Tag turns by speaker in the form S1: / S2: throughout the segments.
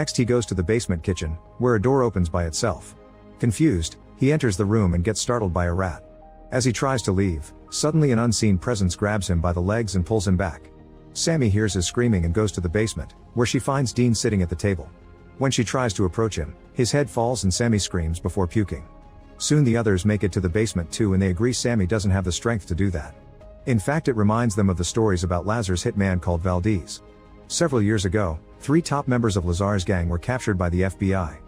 S1: Next he goes to the basement kitchen, where a door opens by itself. Confused, he enters the room and gets startled by a rat. As he tries to leave, suddenly an unseen presence grabs him by the legs and pulls him back. Sammy hears his screaming and goes to the basement, where she finds Dean sitting at the table. When she tries to approach him, his head falls and Sammy screams before puking. Soon the others make it to the basement too, and they agree Sammy doesn't have the strength to do that. In fact, it reminds them of the stories about Lazar's hitman called Valdez. Several years ago, 3 top members of Lazar's gang were captured by the FBI.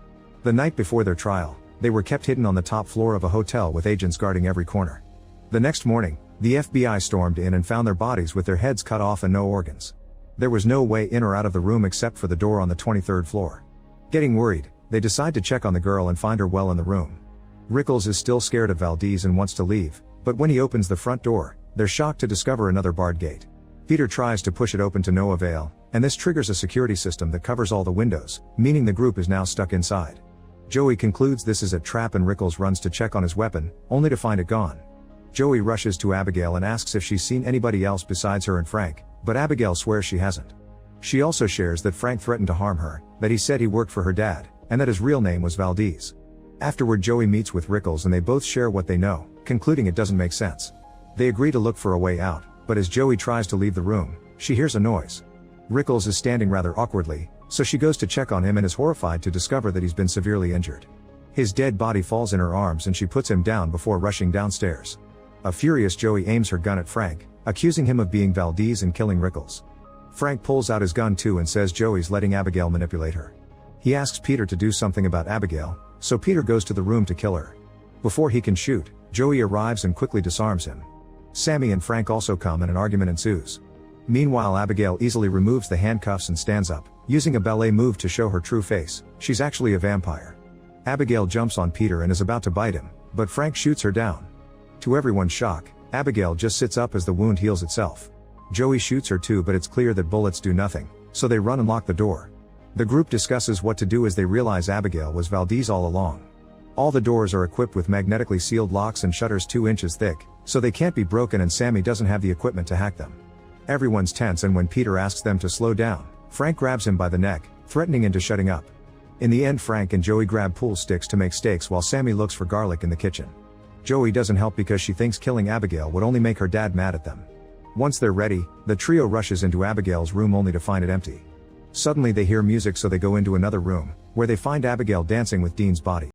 S1: The night before their trial, they were kept hidden on the top floor of a hotel with agents guarding every corner. The next morning, the FBI stormed in and found their bodies with their heads cut off and no organs. There was no way in or out of the room except for the door on the 23rd floor. Getting worried, they decide to check on the girl and find her well in the room. Rickles is still scared of Valdez and wants to leave, but when he opens the front door, they're shocked to discover another barred gate. Peter tries to push it open to no avail, and this triggers a security system that covers all the windows, meaning the group is now stuck inside. Joey concludes this is a trap and Rickles runs to check on his weapon, only to find it gone. Joey rushes to Abigail and asks if she's seen anybody else besides her and Frank, but Abigail swears she hasn't. She also shares that Frank threatened to harm her, that he said he worked for her dad, and that his real name was Valdez. Afterward, Joey meets with Rickles and they both share what they know, concluding it doesn't make sense. They agree to look for a way out, but as Joey tries to leave the room, she hears a noise. Rickles is standing rather awkwardly, so she goes to check on him and is horrified to discover that he's been severely injured. His dead body falls in her arms and she puts him down before rushing downstairs. A furious Joey aims her gun at Frank, accusing him of being Valdez and killing Rickles. Frank pulls out his gun too and says Joey's letting Abigail manipulate her. He asks Peter to do something about Abigail, so Peter goes to the room to kill her. Before he can shoot, Joey arrives and quickly disarms him. Sammy and Frank also come and an argument ensues. Meanwhile, Abigail easily removes the handcuffs and stands up, using a ballet move to show her true face. She's actually a vampire. Abigail jumps on Peter and is about to bite him, but Frank shoots her down. To everyone's shock, Abigail just sits up as the wound heals itself. Joey shoots her too, but it's clear that bullets do nothing, so they run and lock the door. The group discusses what to do as they realize Abigail was Valdez all along. All the doors are equipped with magnetically sealed locks and shutters 2 inches thick, so they can't be broken, and Sammy doesn't have the equipment to hack them. Everyone's tense, and when Peter asks them to slow down, Frank grabs him by the neck, threatening into shutting up. In the end, Frank and Joey grab pool sticks to make steaks while Sammy looks for garlic in the kitchen. Joey doesn't help because she thinks killing Abigail would only make her dad mad at them. Once they're ready, the trio rushes into Abigail's room only to find it empty. Suddenly they hear music, so they go into another room, where they find Abigail dancing with Dean's body.